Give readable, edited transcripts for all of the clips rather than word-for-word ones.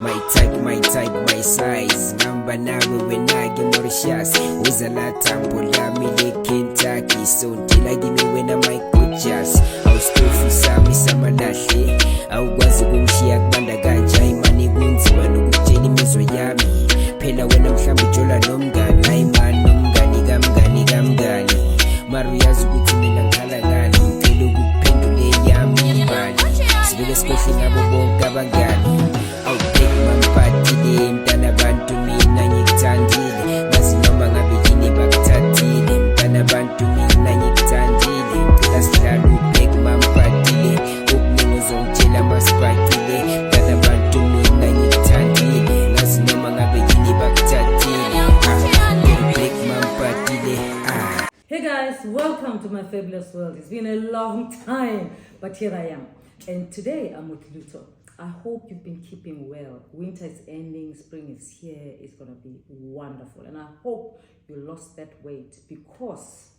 My type, my size. Ngamba nawe wenage Mauritius. Uzala tambo lami le Kentucky. So tila give me when I might go just. Awustofu sami samalahle. Awukwazi kumshiya kubanda kanja. Imani kunzima nokutshela imizwa yami. Phela wena mhlawumbe ujola nomngani. Hayi man nomngani kamngani. Maru yazi ukuthi mina ngikhala ngani. Ngicela ukuphendule yami imbali. Sibeke sikhohle ngabo bonke abangani. Mampatile mtana bantu mina ngikuthandile ngazi noma ngabe yini bakuthathile mtana bantu mina ngikuthandile ngicela sihlale ubhek mampatile Mlunguza ngitshela masiphatile mtana bantu mina ngikuthandile ngazi noma ngabe yini bakuthathile ubhek mampatile. Hey guys, welcome to my fabulous world. It's been a long time, but here I am, and today I'm with Lutho. I hope you've been keeping well. Winter is ending, spring is here. It's going to be wonderful. And I hope you lost that weight because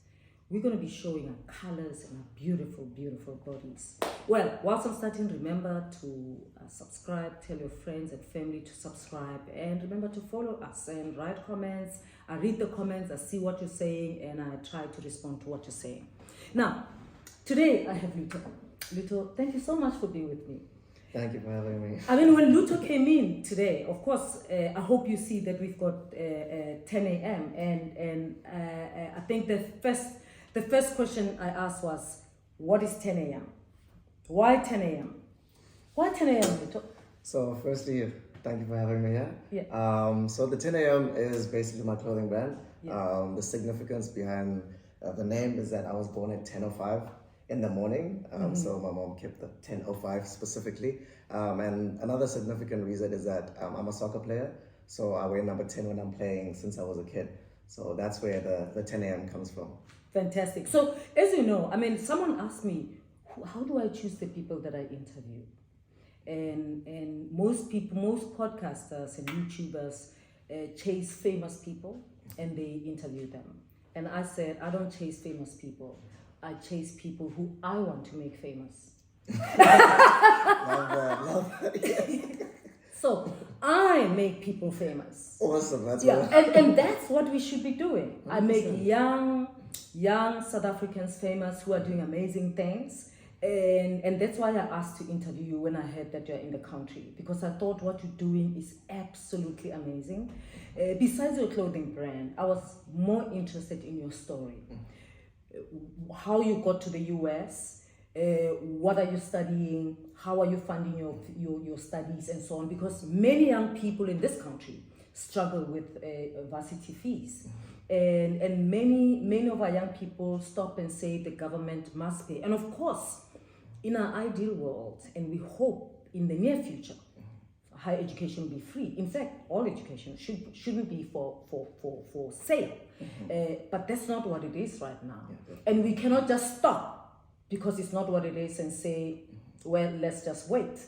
we're going to be showing our colors and our beautiful, beautiful bodies. Well, whilst I'm starting, remember to subscribe, tell your friends and family to subscribe, and remember to follow us and write comments. I read the comments, I see what you're saying, and I try to respond to what you're saying. Now, today I have Lutho. Lutho, thank you so much for being with me. Thank you for having me. I mean, when Lutho came in today, of course, I hope you see that we've got 10 a.m. And I think the first question I asked was, what is 10 a.m.? Why 10 a.m.? Why 10 a.m., Lutho? So firstly, thank you for having me here. Yeah. So the 10 a.m. is basically my clothing brand. Yeah. The significance behind the name is that I was born at 10:05 in the morning, so my mom kept the 10:05 specifically, and another significant reason is that I'm a soccer player, so I wear number 10 when I'm playing since I was a kid, so that's where the 10 a.m. comes from. Fantastic. So as you know, I mean, someone asked me, how do I choose the people that I interview? And most people, most podcasters and YouTubers chase famous people and they interview them, and I said, I don't chase famous people, I chase people who I want to make famous. Love that. Yeah. So I make people famous. Awesome, that's and that's what we should be doing. 100%. I make young South Africans famous who are doing amazing things. And that's why I asked to interview you when I heard that you're in the country, because I thought what you're doing is absolutely amazing. Besides your clothing brand, I was more interested in your story. How you got to the US, what are you studying, how are you funding your studies and so on, because many young people in this country struggle with varsity fees, and many of our young people stop and say the government must pay. And of course, in our ideal world, and we hope in the near future, higher education will be free. In fact, all education shouldn't be for sale. But that's not what it is right now. Yeah. And we cannot just stop because it's not what it is and say, well, let's just wait.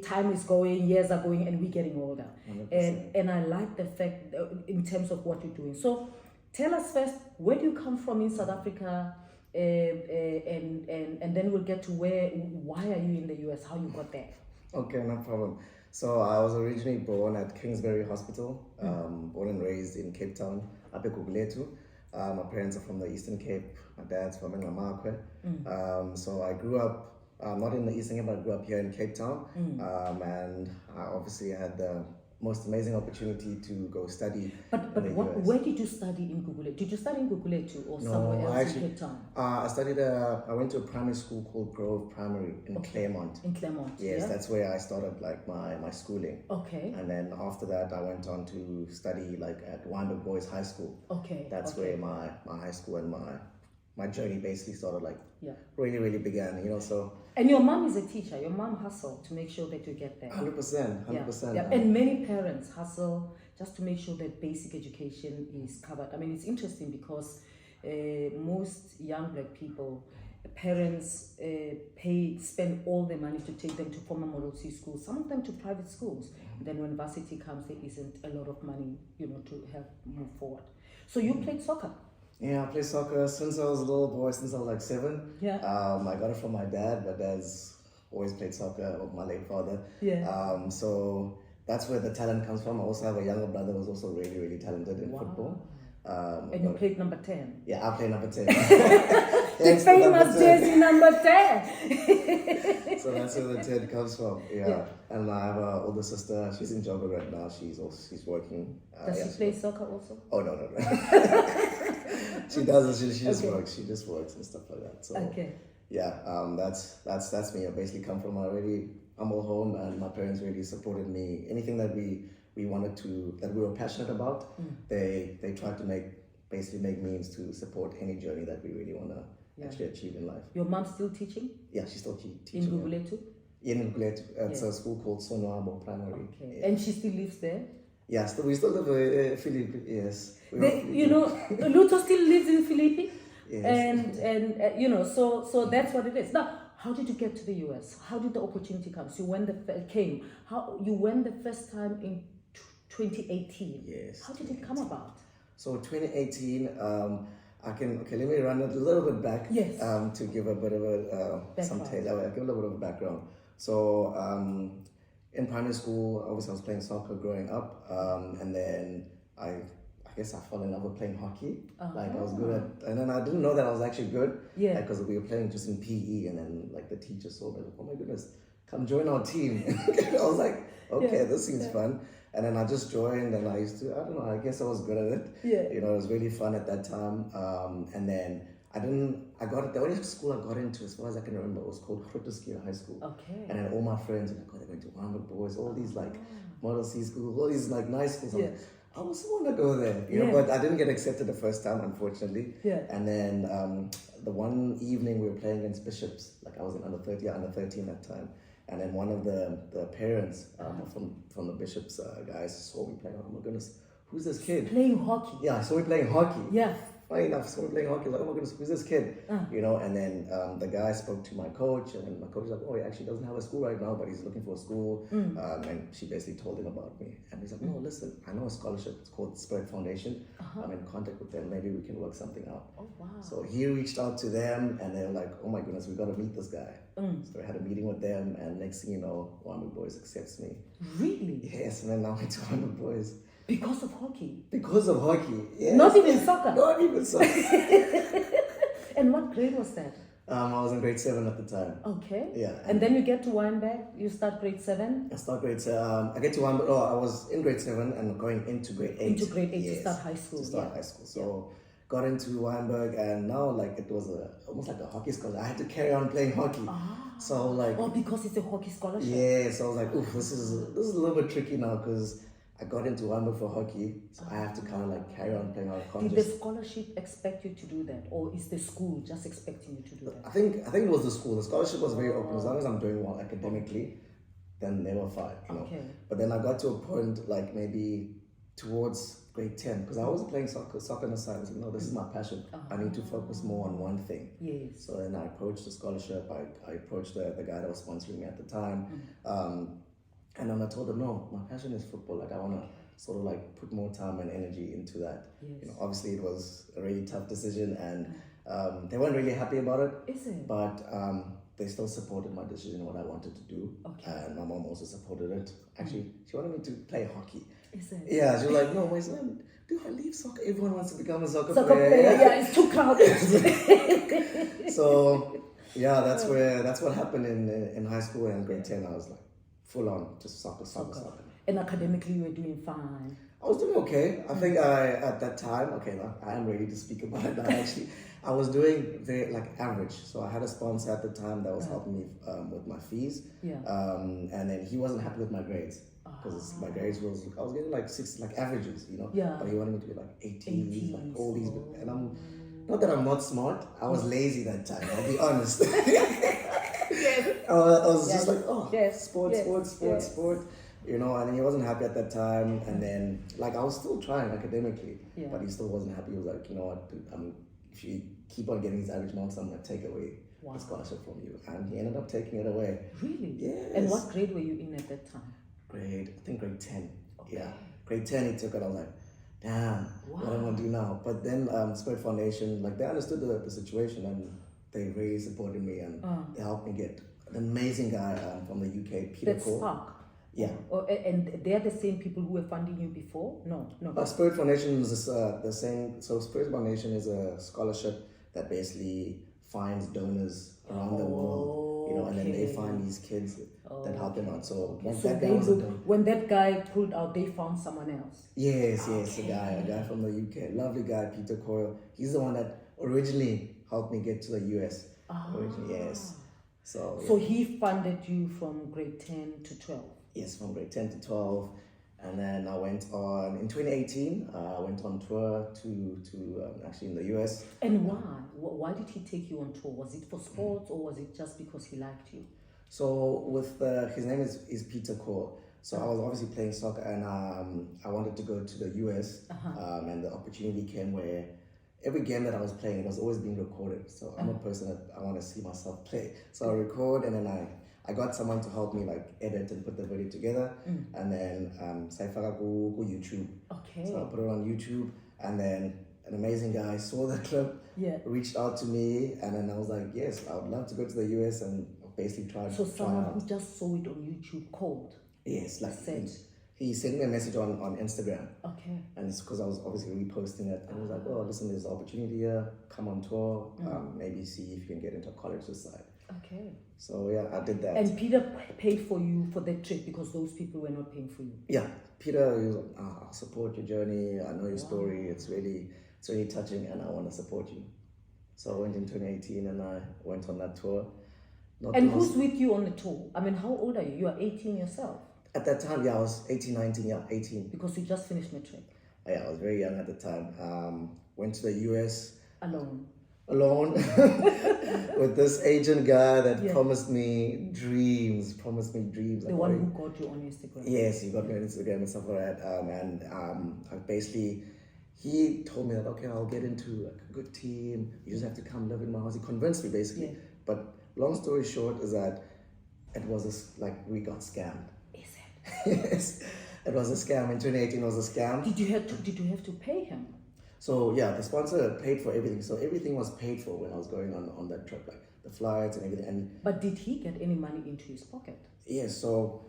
Time is going, years are going, and we're getting older. 100%. And I like the fact in terms of what you're doing. So tell us first, where do you come from in South Africa? And then we'll get to why are you in the US, how you got there. Okay, no problem. So I was originally born at Kingsbury Hospital, born and raised in Cape Town, up at Guguletu. My parents are from the Eastern Cape. My dad's from Mlunguza. So I grew up, not in the Eastern Cape, but I grew up here in Cape Town. And I obviously had the most amazing opportunity to go study. But where did you study in Guguletu? Did you study in Guguletu or somewhere else in Cape Town? I went to a primary school called Grove Primary in Claremont. In Claremont, yes, that's where I started like my schooling. Okay. And then after that, I went on to study like at Wynberg Boys High School. Okay. That's where my high school and my journey basically started, like really began, you know. So. And your mom is a teacher. Your mom hustled to make sure that you get there. 100%. Yeah. And many parents hustle just to make sure that basic education is covered. I mean, it's interesting because most young black people, parents spend all their money to take them to former Model C schools, some of them to private schools. And then when varsity comes, there isn't a lot of money, you know, to help move forward. So you played soccer. Yeah, I played soccer since I was a little boy, since I was like 7. Yeah. I got it from my dad. My dad's always played soccer, with my late father. Yeah. So that's where the talent comes from. I also have a younger brother who's also really, really talented in football. And you played number 10. Yeah, I play number 10. The famous jersey number 10. So that's where the 10 comes from. Yeah. And I have an older sister. She's in Joburg right now. She's working. Does she play soccer also? Oh, no. She doesn't. She just works. She just works and stuff like that. So yeah, that's me. I basically come from a really humble home, and my parents really supported me. Anything that we wanted to, that we were passionate about, they tried to make means to support any journey that we really want to actually achieve in life. Your mom's still teaching? Yeah, she's still teaching. In Guguletu? Yeah, in Guguletu. It's a school called Sonwabo Primary. Okay. Yeah. And she still lives there? Yeah, we still live in Philippe, yes. Lutho still lives in Philippe? Yes. And so that's what it is. Now, how did you get to the US? How did the opportunity come? So when you went the first time in 2018. Yes. How did it come about? So 2018, let me run it a little bit back. Yes. To give a bit of a give a little bit of a background. So in primary school, obviously I was playing soccer growing up, and then I guess I fell in love with playing hockey. Like I was good at, and then I didn't know that I was actually good. Yeah. Because we were playing just in PE, and then like the teacher saw me like, oh my goodness, come join our team. I was like, okay, this seems fun. And then I just joined, and I guess I was good at it. Yeah. It was really fun at that time. And then the only school I got into, as far as I can remember, was called Grooteskier High School. Okay. And then all my friends were like, they're going to Wamba Boys, all these like Model C schools, all these like nice schools. Yeah. I also want to go there, but I didn't get accepted the first time, unfortunately. Yeah. And then the one evening we were playing against Bishops, like I was in under 13 that time. And then one of the parents from the Bishops guys saw me playing. Oh my goodness, who's this kid? Playing hockey. Yeah, I saw me playing hockey. Yeah. Funny enough, saw me playing hockey. Like, oh my goodness, who's this kid? And then the guy spoke to my coach, and then my coach was like, oh, he actually doesn't have a school right now, but he's looking for a school. And she basically told him about me. And he's like, no, listen, I know a scholarship. It's called Spirit Foundation. I'm in contact with them. Maybe we can work something out. Oh, wow. So he reached out to them, and they were like, oh my goodness, we got to meet this guy. So I had a meeting with them, and next thing you know, Wamba Boys accepts me. Really? Yes, and then now I went to Wamba Boys. Because of hockey? Because of hockey, yes. Not even soccer? Not even soccer. And what grade was that? I was in grade 7 at the time. Okay. Yeah. And then you get to Weinberg, you start grade 7? I start grade 7. I get to Weinberg, I was in grade 7 and going into grade 8. Into grade 8 to start high school. To start high school. So got into Weinberg, and now like it was almost like a hockey scholarship. I had to carry on playing hockey. So like... Oh, because it's a hockey scholarship? Yeah, so I was like, oof, this is a little bit tricky now, because I got into Weinberg for hockey, so I have to kind of like carry on playing hockey. Did the scholarship expect you to do that, or is the school just expecting you to do that? I think it was the school. The scholarship was very open. As long as I'm doing well academically, then they were fine, Okay. But then I got to a point like maybe towards grade 10, because I was playing soccer on the side. I was like, no, this is my passion. I need to focus more on one thing. Yes. So then I approached the scholarship. I approached the guy that was sponsoring me at the time. And then I told them, no, my passion is football. Like I want to sort of like put more time and energy into that. Yes. Obviously it was a really tough decision, and they weren't really happy about it. Is it? But they still supported my decision, what I wanted to do. Okay. And my mom also supported it. Actually, she wanted me to play hockey. Is it? Yeah, she was like, no, my son, do I leave soccer? Everyone wants to become a soccer player. Yeah, it's too crowded. So yeah, that's what happened in high school, and grade 10 I was like, full on, just soccer. And academically, you were doing fine. I was doing okay. I think at that time, I am ready to speak about it now. Actually, I was doing very average. So I had a sponsor at the time that was helping me with my fees. Yeah. And then he wasn't happy with my grades, because my grades I was getting like 6 averages, Yeah. But he wanted me to get like 80s, like all these, and I'm not that I'm not smart. I was lazy that time. I'll be honest. I was just like, sport. And he wasn't happy at that time. And then, I was still trying academically, but he still wasn't happy. He was like, you know what, dude, if you keep on getting these average marks, I'm going to take away the scholarship from you. And he ended up taking it away. Really? Yes. And what grade were you in at that time? I think grade 10. Okay. Yeah. Grade 10, he took it. I was like, damn, what am I going to do now? But then Spirit Foundation, they understood the situation, and they really supported me, and they helped me get an amazing guy from the UK, Peter Cole. Yeah. And they're the same people who were funding you before? No. Spirit Foundation is the same. So Spirit Foundation is a scholarship that basically finds donors around the world, you know, and then they find these kids that help them out. So that guy was when that guy pulled out, they found someone else. Yes, a guy from the UK, lovely guy, Peter Coyle. He's the one that originally helped me get to the US. Originally, yes. So he funded you from grade 10 to 12? Yes, from grade 10 to 12. And then I went on, in 2018, I went on tour to actually in the US. And why? Why did he take you on tour? Was it for sports or was it just because he liked you? So with his name is Peter Coyle. So I was obviously playing soccer and I wanted to go to the US. And the opportunity came where every game that I was playing, it was always being recorded. So I'm a person that I want to see myself play. So I record and then I got someone to help me like edit and put the video together. And then Saifara go YouTube. Okay. So I put it on YouTube and then an amazing guy saw the clip, reached out to me, and then I was like, yes, I would love to go to the US and basically try. So someone who just saw it on YouTube called? Yes, like he sent me a message on Instagram. Okay. And it's because I was obviously reposting it. And he was like, oh, listen, there's an opportunity here. Come on tour. Maybe see if you can get into college this side. Okay. So yeah, I did that. And Peter paid for you for that trip because those people were not paying for you? Yeah. Peter, he was like, I'll support your journey. I know your story. It's really touching and I want to support you. So I went in 2018 and I went on that tour. And who's with you on the tour? I mean, how old are you? You are 18 yourself? At that time, I was 18, 19, 18. Because you just finished matric? Yeah, I was very young at the time. Went to the US. Alone with this Asian guy that promised me dreams. The one who got you on Instagram? Yes, he got me on Instagram and stuff like that. I basically, he told me that, okay, I'll get into like a good team. You just have to come live in my house. He convinced me basically. Yeah. But long story short is that it was we got scammed. Is it? Yes, it was a scam. In 2018, it was a scam. Did you have to pay him? So yeah, the sponsor paid for everything. So everything was paid for when I was going on that trip, like the flights and everything. But did he get any money into his pocket? Yes. So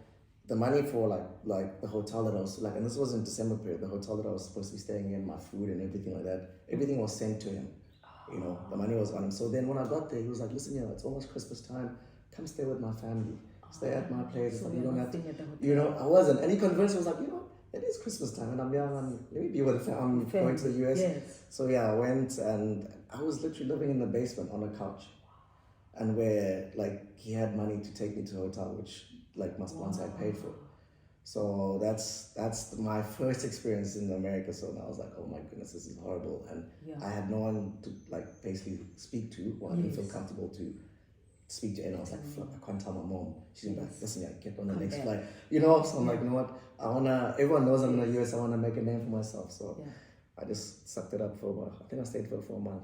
the money for like the hotel that I was and this was in December period. The hotel that I was supposed to be staying in, my food and everything like that, everything was sent to him. You know, the money was on him. So then when I got there, he was like, "Listen, it's almost Christmas time. Come stay with my family. Stay at my place. So you don't have to." You know, I wasn't. And he convinced me. Was like, it is Christmas time and I'm young and let me be with the family. I'm going to the US. Yes. So yeah, I went and I was literally living in the basement on a couch. And where he had money to take me to a hotel, which my sponsor had paid for. So that's my first experience in America. So I was like, oh my goodness, this is horrible. And I had no one to basically speak to, or I didn't feel comfortable to speak to anyone. I was like, fuck, I can't tell my mom. She's like, listen, get on the next flight. So I'm like, you know what? Everyone knows I'm in the US, I wanna make a name for myself. So I just sucked it up for about, I think I stayed for a month.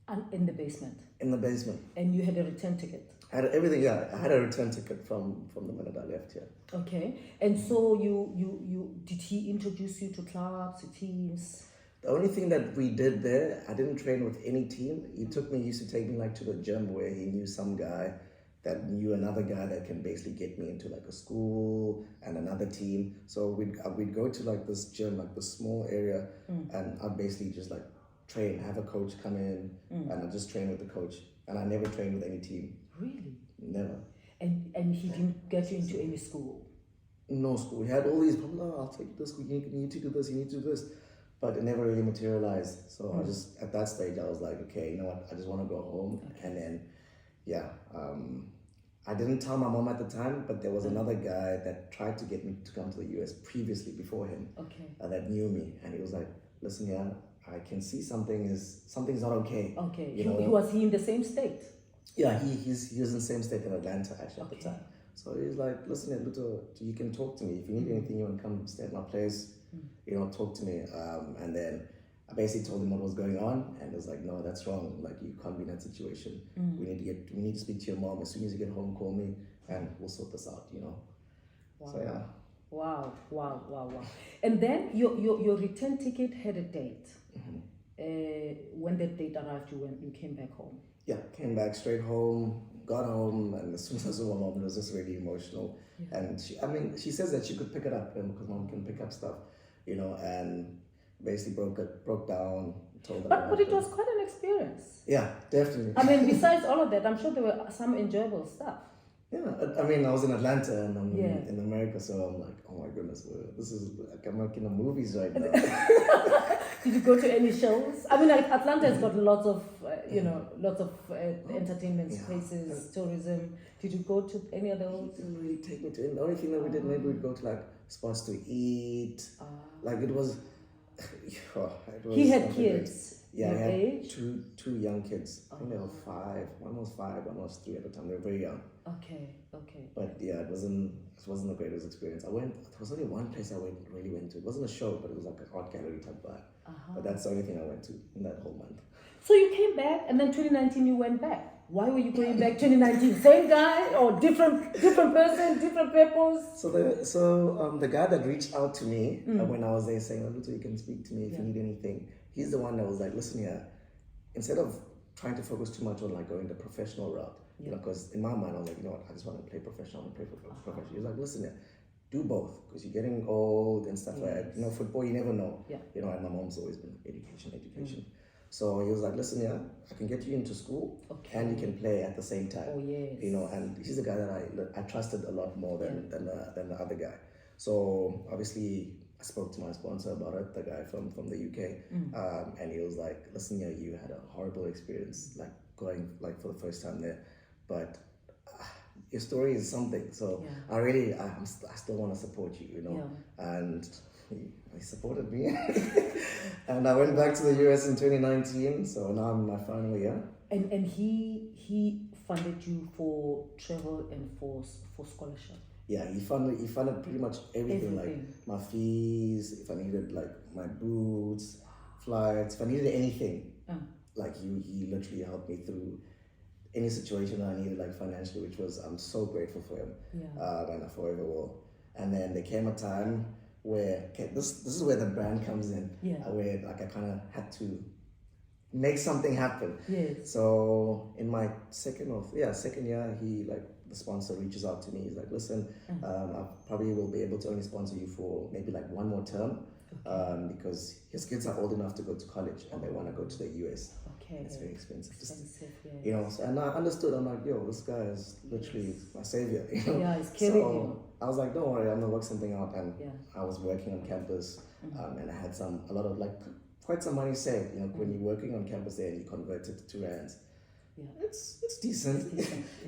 And in the basement? In the basement. And you had a return ticket? I had everything, I had a return ticket from the minute I left here. Okay. And so you did he introduce you to clubs, to teams? The only thing that we did there, I didn't train with any team. He used to take me to the gym where he knew some guy that knew another guy that can basically get me into a school and another team. So we'd go to this gym, this small area, and I'd basically just train, have a coach come in, and I just train with the coach. And I never trained with any team. Really? Never. And he didn't get you into any school? No school. He had all these problems. Oh, I'll take you to this school. You need to do this. You need to do this. But it never really materialized. So I just, at that stage, I was like, okay, you know what? I just want to go home. Okay. And then, I didn't tell my mom at the time, but there was another guy that tried to get me to come to the US previously before him. Okay. That knew me. And he was like, listen, I can see something's not okay. Okay. Was he in the same state? Yeah, he was in the same state in Atlanta actually at the time. So he was like, listen, Lutho, you can talk to me. If you need anything, you want to come stay at my place, talk to me. And then I basically told him what was going on, and it was like, no, that's wrong. You can't be in that situation. We need to speak to your mom. As soon as you get home, call me, and we'll sort this out. Wow. So yeah. Wow. And then your return ticket had a date. When that date arrived, you came back home. Yeah, came back straight home. got home, and as soon as I saw my mom, it was just really emotional. Yeah. And she says that she could pick it up, because mom can pick up stuff, and basically broke down, told her. But it was quite an experience. Yeah, definitely. I mean, besides all of that, I'm sure there were some enjoyable stuff. Yeah, I mean, I was in Atlanta and I'm Yeah. in America, so I'm like, oh my goodness, this is like I'm like in the movies right now. Did you go to any shows? I mean, like Atlanta has got lots of, lots of entertainment spaces, tourism. Did you go to any of those? He didn't really take me to it. The only thing that we did, maybe we'd go to like spots to eat. Like it was, it was He had something great. kids. Yeah, I your had age? two young kids. I think they were 5. One was 5, one was 3 at the time. They were very young. Okay. But yeah, it wasn't the greatest experience. There was only one place I really went to. It wasn't a show, but it was like an art gallery type vibe. But that's the only thing I went to in that whole month. So you came back, and then 2019 you went back. Why were you going back 2019? Same guy or different person, different purpose? So the guy that reached out to me when I was there saying, Lutho, you can speak to me if you need anything. He's the one that was like, listen here, instead of trying to focus too much on like going the professional route, because in my mind I was like, you know what, I just want to play professional and play professional. He was like, listen here, do both, because you're getting old and stuff like that. Football, you never know. Yeah. And my mom's always been education. So he was like, listen here, I can get you into school and you can play at the same time. Oh, yes. And he's the guy that I trusted a lot more than the other guy. So obviously I spoke to my sponsor about it, the guy from the UK, and he was like, listen here, you had a horrible experience, like going like for the first time there, but your story is something. So I still want to support you, and he supported me. And I went back to the US in 2019, so now I'm in my final year. And he funded you for travel and for scholarship. Yeah, he funded pretty much everything, like my fees, if I needed like my boots, flights, if I needed anything, like he literally helped me through any situation I needed, like financially, which was, I'm so grateful for him, and I forever will. And then there came a time where, this is where the brand comes in, where like I kind of had to make something happen. Yes. So in my second year, the sponsor reaches out to me. He's like, listen, I probably will be able to only sponsor you for maybe like one more term, because his kids are old enough to go to college and they want to go to the US. Okay. It's very expensive. Yeah. And I understood. I'm like, yo, this guy is literally my savior. Yeah, he's killing you. I was like, don't worry, I'm gonna work something out. And I was working on campus, and I had quite some money saved. When you're working on campus there and you convert it to rands, it's decent.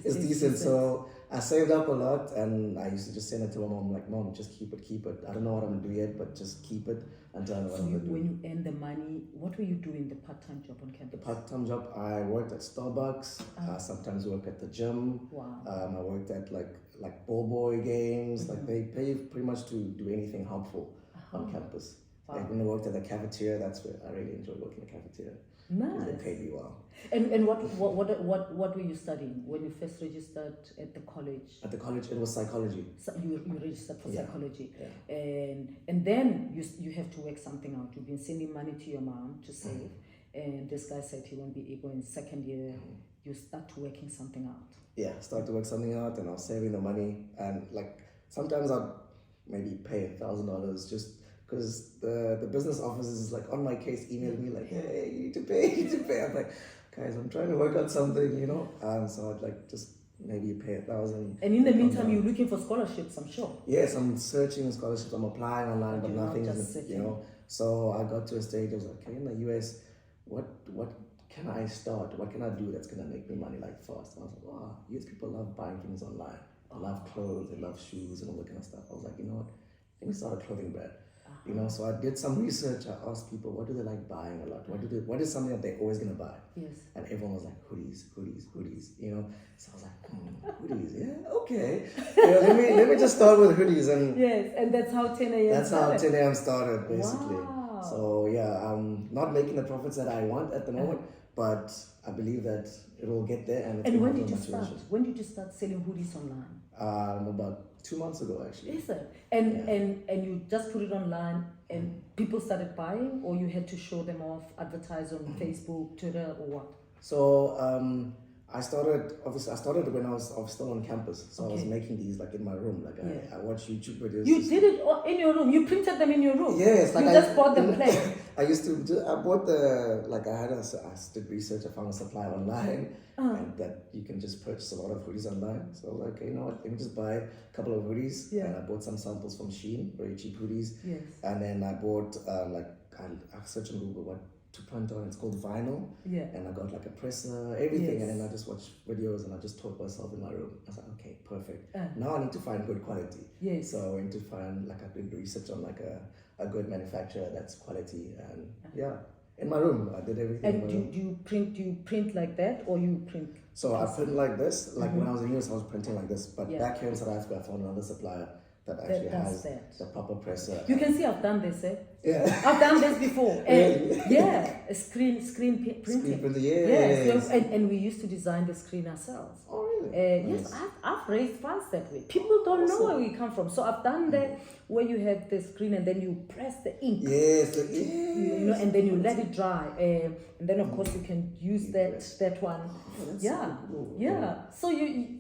It's decent. So I saved up a lot, and I used to just send it to my mom. Like, mom, just keep it. I don't know what I'm gonna do yet, but just keep it until I know what I'm gonna do. When you earn the money, what were you doing the part-time job on campus? The part-time job, I worked at Starbucks. Sometimes worked at the gym. Wow. I worked at like ball boy games. Like they pay pretty much to do anything helpful on campus. Wow. Like when I worked at the cafeteria, that's where I really enjoyed working in the cafeteria. Nice. They paid me well. And what were you studying when you first registered at the college? At the college, it was psychology. So you registered for psychology, Yeah. and then you have to work something out. You've been sending money to your mom to save, and this guy said he won't be able in second year. You start working something out. Yeah, start to work something out, and I was saving the money, and like sometimes I'd maybe pay $1,000 just because the business office is like on my case, emailing me like, hey, you need to pay. I'm like, guys, I'm trying to work out something, so I'd like just maybe pay $1,000. And in the meantime, you're looking for scholarships, I'm sure. Yes, I'm searching scholarships. I'm applying online, but you're not nothing just is, sitting. So I got to a stage. I was like, okay, in the US, what can I start? What can I do that's gonna make me money like fast? And I was like, wow, US people love buying things online. They love clothes, they love shoes, and all that kind of stuff. I was like, you know what? Let me start a clothing brand. So I did some research. I asked people, what do they like buying a lot? What is something that they're always gonna buy? Yes. And everyone was like, hoodies. So I was like, hoodies, yeah, okay. Let me just start with hoodies. And yes, and that's how 10 a.m. That's started. how 10 a.m. started, basically. Wow. So yeah, I'm not making the profits that I want at the moment, but I believe that it will get there. And when did you start? When did you start selling hoodies online? About 2 months ago, actually. Is it? And you just put it online and people started buying, or you had to show them off, advertise on Facebook, Twitter, or what? So I started when I was still on campus. So I was making these like in my room. Like I watch YouTube videos. You did it in your room? You printed them in your room? Yes. Like you just bought them plain? I bought I did research, I found a supply online and that you can just purchase a lot of hoodies online. So like, you know what, let me just buy a couple of hoodies and I bought some samples from Shein, very cheap hoodies. Yes. And then I bought I searched on Google what to print on, it's called vinyl. Yeah. And I got like a presser, everything, Yes. and then I just watched videos and I just taught myself in my room. I was like, okay, perfect. Now I need to find good quality. Yes. So I need to find, like, I did research on like a good manufacturer that's quality, and in my room I did everything. And do you print like that, or you print? So I print like this. Like when I was in US, I was printing like this. But back here in South Africa, I found another supplier that actually has the proper presser. You can see I've done this, eh? Yeah. I've done this before. And a screen printing. Screen printing, yes. And we used to design the screen ourselves. Oh, really? Yes, I've raised funds that way. People don't know where we come from. So I've done that where you have the screen and then you press the ink. Yes. You know, and then you let it dry. And then of course you can use that one. So cool. Yeah. So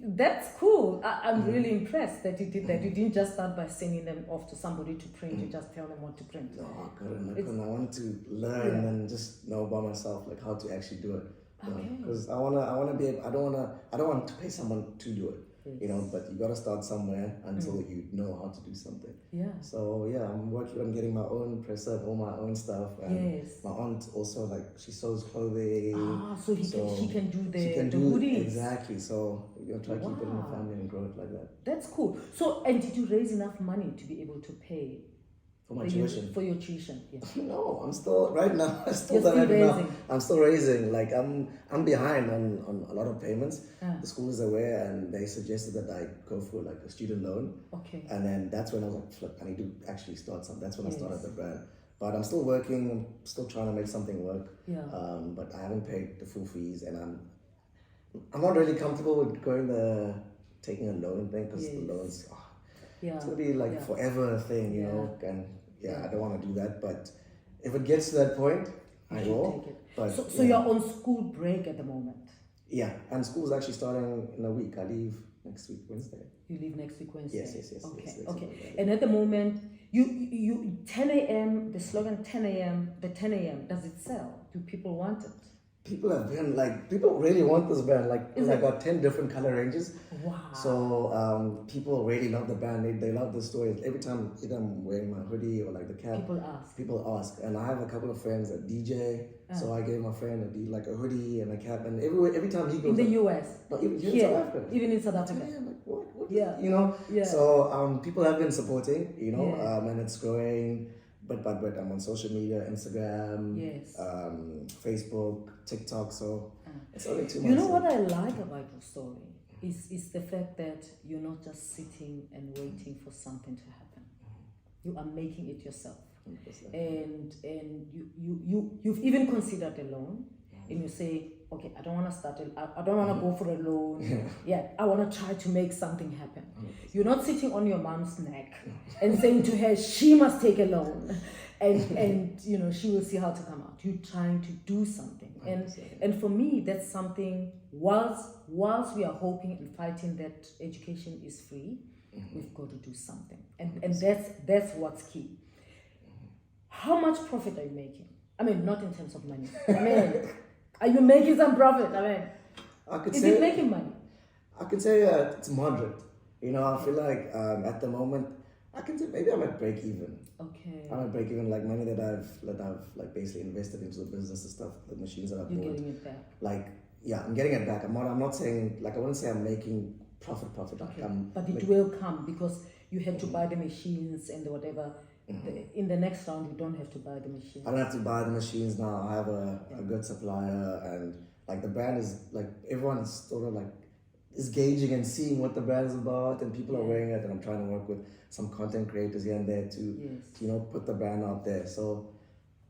that's cool. I'm really impressed that you did that. You didn't just start by sending them off to somebody to print. You just tell them what to print. No, I couldn't. I wanted to learn and just know by myself like how to actually do it. Because I wanna be able, I don't want to pay someone to do it. Yes. You know, but you gotta start somewhere until you know how to do something. Yeah. So I'm working on getting my own presser and all my own stuff. And my aunt also, like, she sews clothing. So she can do the hoodies. Exactly. So we're gonna try to keep it in the family and grow it like that. That's cool. So, and did you raise enough money to be able to pay for my tuition? For your tuition, yes. No, I'm still right now. I still don't have enough. I'm still raising. Like I'm behind on a lot of payments. The school is aware, and they suggested that I go for like a student loan. Okay. And then that's when I was like, flip, I need to actually start something. That's when I started the brand. But I'm still working. I'm still trying to make something work. Yeah. But I haven't paid the full fees, and I'm not really comfortable with taking a loan thing, because the loans. It's gonna be like forever thing, you know, and I don't want to do that. But if it gets to that point, I will. Take it. But so you're on school break at the moment. Yeah, and school's actually starting in a week. I leave next week Wednesday. You leave next week Wednesday. Yes. Okay. And at the moment, you 10 a.m. The slogan 10 a.m. The 10 a.m. Does it sell? Do people want it? People really want this brand. Like, I got 10 different color ranges. Wow. So people really love the brand. They love the story. Every time either I'm wearing my hoodie or like the cap, people ask. And I have a couple of friends that DJ. So I gave my friend a hoodie and a cap, and every time he goes in the US, but even here in South Africa, even in South Africa. I'm like, what? Yeah. You know. Yeah. So people have been supporting, you know, and it's growing. But I'm on social media, Instagram, Facebook, TikTok. So it's only 2 months. You know what I like about your story is the fact that you're not just sitting and waiting for something to happen. You are making it yourself. 100%. And you've even considered a loan, and you say, okay, I don't want to start I don't want to go for a loan. I want to try to make something happen. 100%. You're not sitting on your mom's neck and saying to her, she must take a loan, and you know, she will see how to come out. You're trying to do something. And for me, that's something, whilst we are hoping and fighting that education is free, we've got to do something. And that's what's key. How much profit are you making? I mean, not in terms of money. I mean, are you making some profit? I mean, is it making money? I can say it's moderate. You know, I feel like at the moment, I can say maybe I'm at break even. Okay. I'm at break even, like money that I've like basically invested into the business and stuff, the machines that I've bought. You're getting it back. Like, I'm getting it back. I'm not saying, like, I wouldn't say I'm making profit. Okay. But it will come, because you had to buy the machines and the whatever. In the next round, you don't have to buy the machines. I don't have to buy the machines now. I have a good supplier, and like the brand is like, everyone's sort of like is gauging and seeing what the brand is about, and people are wearing it, and I'm trying to work with some content creators here and there to you know, put the brand out there. So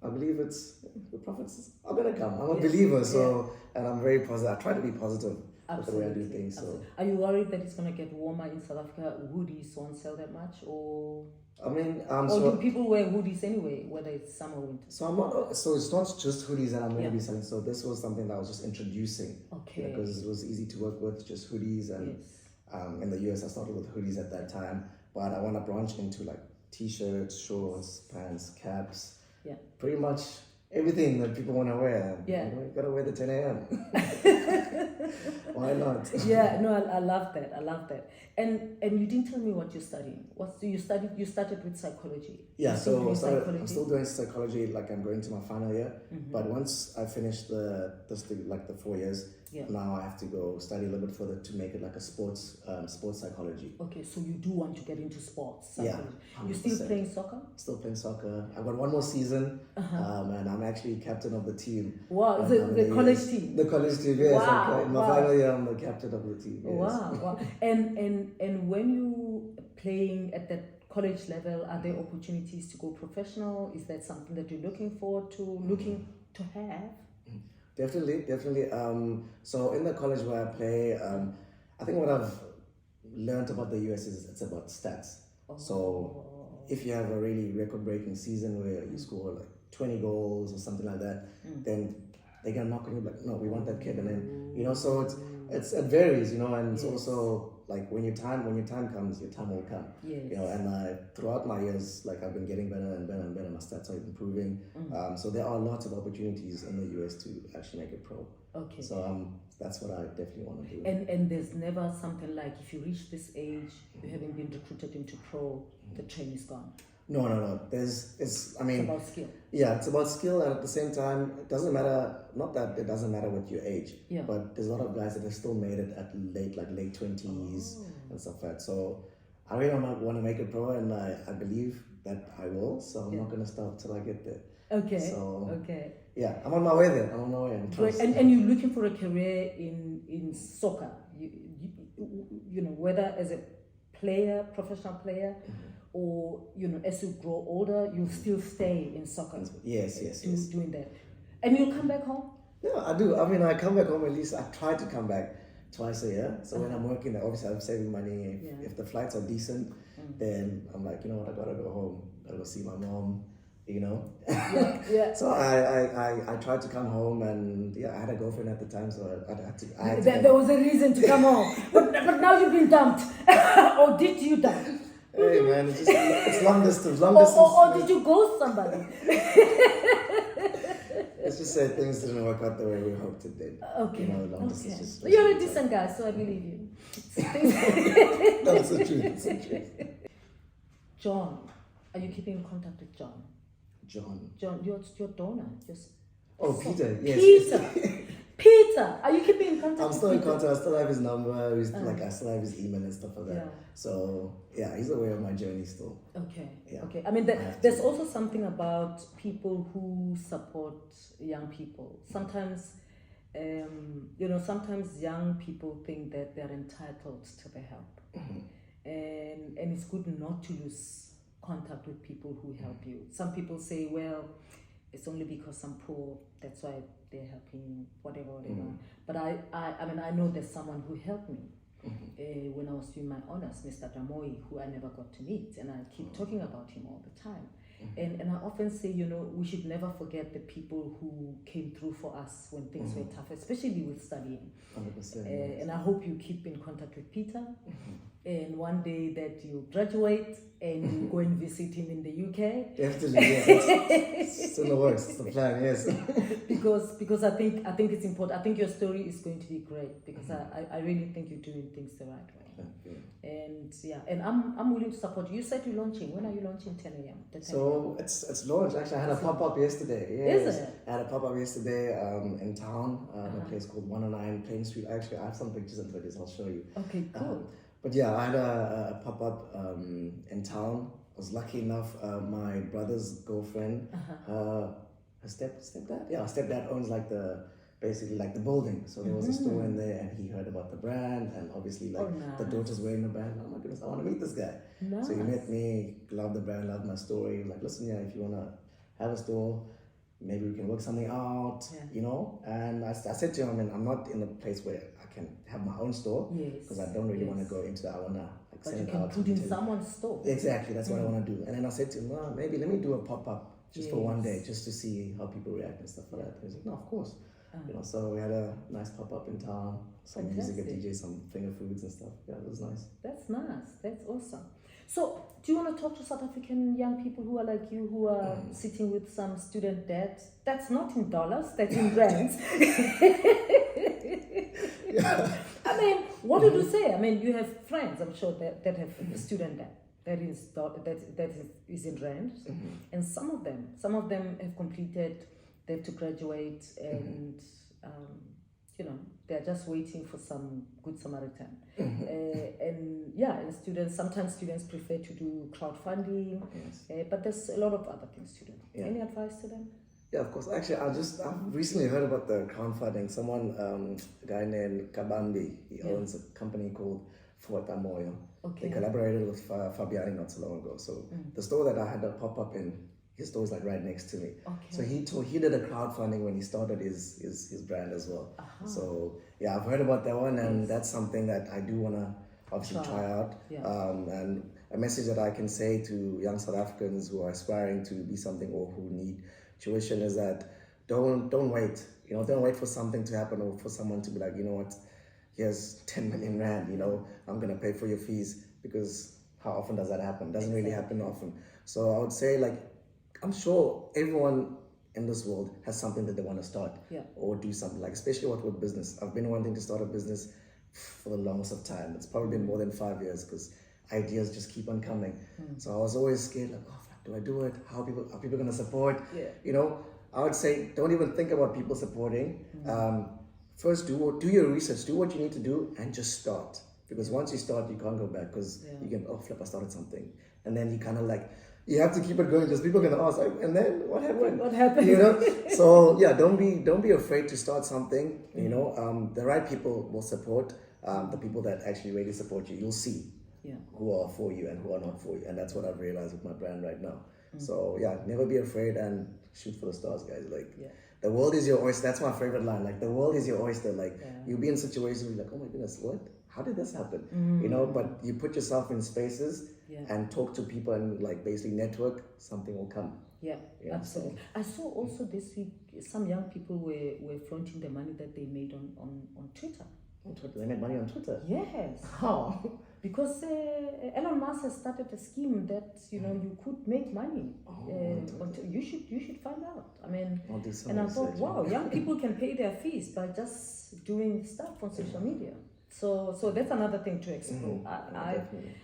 I believe the profits are gonna come. I'm a believer, so and I'm very positive. I try to be positive with the way I do things. So are you worried that it's gonna get warmer in South Africa? Hoodies won't sell that much, or I mean, Or do people wear hoodies anyway, whether it's summer or winter? So I'm not. So it's not just hoodies that I'm going to Yeah. be selling. So this was something that I was just introducing. Okay. Because it was easy to work with, just hoodies, and Yes. in the US I started with hoodies at that time. But I want to branch into like t-shirts, shorts, pants, caps. Yeah. Pretty much everything that people want to wear. Yeah. You gotta wear the 10 a.m. Why not? Yeah, no, I love that. I love that. And you didn't tell me what you're studying. You started with psychology. Yeah, You're still doing so I'm psychology? still doing psychology. Like I'm going to my final year, Mm-hmm. but once I finish the 4 years, Yeah. now I have to go study a little bit further to make it like a sports psychology. Okay, so you do want to get into sports. Yeah, Psychology. You're still 100%. playing soccer? Still playing soccer. I've got one more season, and I'm actually captain of the team. Wow, And the I'm college team. The college team, yes. Wow, In my wow. final year, I'm the captain of the team. Yes. Wow. And when you playing at that college level, are there opportunities to go professional? Is that something that you're looking to have? Definitely. So in the college where I play, I think what I've learned about the US is it's about stats. So if you have a really record-breaking season where you score like 20 goals or something like that, then they're gonna knock on you like, no, we want that kid, and then so it varies, and it's also like when your time comes, your time will come. Yes. And throughout my years, like I've been getting better and better and better. My stats are improving. So there are lots of opportunities in the US to actually make it pro. Okay. So that's what I definitely want to do. And there's never something like if you reach this age, you haven't been recruited into pro, the train is gone. No. It's About skill. Yeah, it's about skill, and at the same time, it doesn't matter. Not that it doesn't matter what your age, Yeah. but there's a lot of guys that have still made it at late 20s and stuff like that. So I really want to make it pro, and I believe that I will. So I'm not gonna stop till I get there. Okay. So Okay. yeah, I'm on my way there. I'm on my way. Great. And you're looking for a career in soccer. You know, whether as a player, professional player, or as you grow older, you still stay in soccer. Yes. Doing that, and you'll come back home. Yeah, I do. I mean, I come back home at least. I try to come back twice a year. So when I'm working there, obviously I'm saving money. If the flights are decent, then I'm like, you know what, I gotta go home. Gotta go see my mom. Yeah. So I tried to come home, and I had a girlfriend at the time, so I had to. There was a reason to come home, but now you've been dumped, or did you dump? Hey man, it's long distance. Or did you ghost somebody? Let's just say things didn't work out the way we hoped it did. Okay. Long distance just You're a decent guy, so I believe you. That's the truth. John, are you keeping in contact with John? John, your donor. Peter. Yes. Peter, are you keeping in contact? I'm still with in Peter? contact. I still have his number. I still have his email and stuff like that. Yeah. So he's aware of my journey still. Okay. Yeah. Okay. I mean, there's also something about people who support young people. Sometimes, sometimes young people think that they're entitled to the help, and it's good not to lose contact with people who help you. Some people say, well, it's only because I'm poor, that's why they're helping you, whatever. But I know there's someone who helped me when I was doing my honors, Mr. Damoy, who I never got to meet, and I keep talking about him all the time. And I often say, we should never forget the people who came through for us when things were tough, especially with studying. 100%. And I hope you keep in contact with Peter. And one day that you graduate and you go and visit him in the UK. Definitely, yes. It's in the works. It's the plan, yes. because I think it's important. I think your story is going to be great because I really think you're doing things the right way. And I'm willing to support you. You said you're launching. When are you launching 10 a.m.? So it's launched. Actually, I had a pop-up yesterday. Yes. Is it? I had a pop-up yesterday in town, a place called 109 Plain Street. Actually, I have some pictures and videos. I'll show you. Okay, cool. But yeah, I had a pop-up in town. I was lucky enough, my brother's girlfriend, her stepdad? Yeah, her stepdad owns basically the building. So there was a store in there, and he heard about the brand, and obviously the daughter's wearing the brand. Oh my goodness, I want to meet this guy. Nice. So he met me, loved the brand, loved my story. He was like, listen, if you want to have a store, maybe we can work something out, And I said to him, I'm not in a place where I can have my own store, because I don't really want to go into that. I want to But send you it can out. put to in retailers. someone's store. Exactly, that's what I want to do. And then I said to him, no, maybe let me do a pop-up just for one day, just to see how people react and stuff like that. He was like, no, of course. So we had a nice pop-up in town, some music, a DJ, some finger foods and stuff. Yeah, it was nice. That's nice. That's awesome. So, do you want to talk to South African young people who are like you, who are sitting with some student debt? That's not in dollars, that's in rands. I mean, what did you say? I mean, you have friends, I'm sure, that have student debt. That is in rands, and some of them have completed, they have to graduate, and they're just waiting for some good Samaritan. And sometimes students prefer to do crowdfunding, but there's a lot of other things to do. Any advice to them? Yeah, of course. Actually, I've recently heard about the crowdfunding. Someone, a guy named Kabambi, he owns a company called Fota Moyo. Okay. They collaborated with Fabiani not so long ago. So the store that I had a pop up in, his store is like right next to me. Okay. So he did a crowdfunding when he started his brand as well. So yeah, I've heard about that one, and that's something that I do wanna obviously try out. And a message that I can say to young South Africans who are aspiring to be something or who need tuition is that don't wait. Don't wait for something to happen or for someone to be like, you know what, here's 10 million rand, I'm gonna pay for your fees, because how often does that happen? Doesn't really happen often. So I would say, like, I'm sure everyone in this world has something that they want to start or do something, like, especially with business. I've been wanting to start a business for the longest of time. It's probably been more than 5 years, because ideas just keep on coming. So I was always scared, like, oh, do I do it? Are people gonna support? I would say, don't even think about people supporting. First, do your research, do what you need to do, and just start. Because once you start, you can't go back, because you can, I started something. And then you kind of like, you have to keep it going, because people are gonna ask, like, and then what happened? What happened? So yeah, don't be afraid to start something. The right people will support. The people that actually really support you, you'll see who are for you and who are not for you. And that's what I've realized with my brand right now. So yeah, never be afraid and shoot for the stars, guys. Like, the world is your oyster. That's my favorite line. Like, the world is your oyster. Like, you'll be in situations where you're like, oh my goodness, what? How did this happen? But you put yourself in spaces and talk to people and, like, basically network, something will come. Yeah, absolutely. So. I saw also this week some young people were flaunting the money that they made on Twitter. On Twitter? They made money on Twitter? Yes. How? Because Elon Musk has started a scheme that you could make money. You should find out. I mean, and I thought, wow, young people can pay their fees by just doing stuff on social media. So that's another thing to explore. I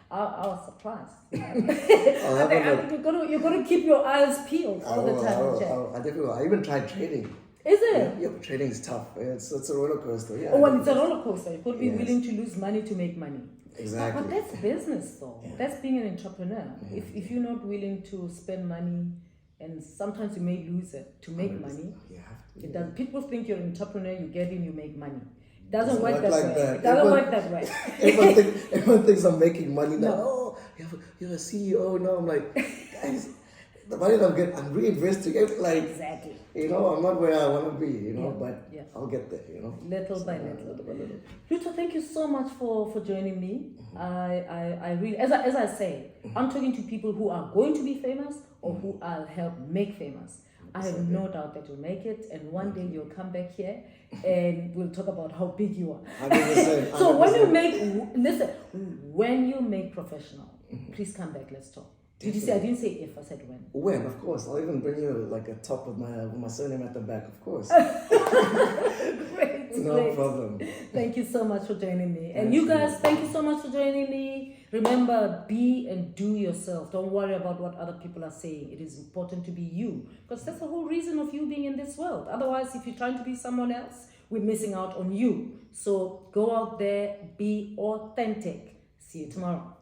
was surprised. You're gonna keep your eyes peeled all the time. I definitely will. I even tried trading. Is it? Yeah, but trading is tough. It's a roller coaster. Yeah. Oh, well, it's a roller coaster. You've got to be willing to lose money to make money. Exactly. But that's business, though. That's being an entrepreneur. If you're not willing to spend money, and sometimes you may lose it to make money. You have to. It does. People think you're an entrepreneur. You get in, you make money. It doesn't work that like way. that. It doesn't work that way. Everyone thinks I'm making money now. Oh, you're a CEO now. I'm like, guys, the money that I'm getting, I'm reinvesting it. Like, exactly. I'm not where I want to be. But I'll get there. Little by little. Lutho, thank you so much for joining me. I really, as I say, I'm talking to people who are going to be famous or who I'll help make famous. I have no doubt that you'll make it, and one day you'll come back here and we'll talk about how big you are. 100%. So when you make professional, please come back, let's talk. Did you say? I didn't say if, I said when. When, of course. I'll even bring you like a top with my surname at the back, of course. Great. No problem. Thank you so much for joining me. And you guys, thank you so much for joining me. Remember, be and do yourself. Don't worry about what other people are saying. It is important to be you, because that's the whole reason of you being in this world. Otherwise, if you're trying to be someone else, we're missing out on you. So go out there, be authentic. See you tomorrow.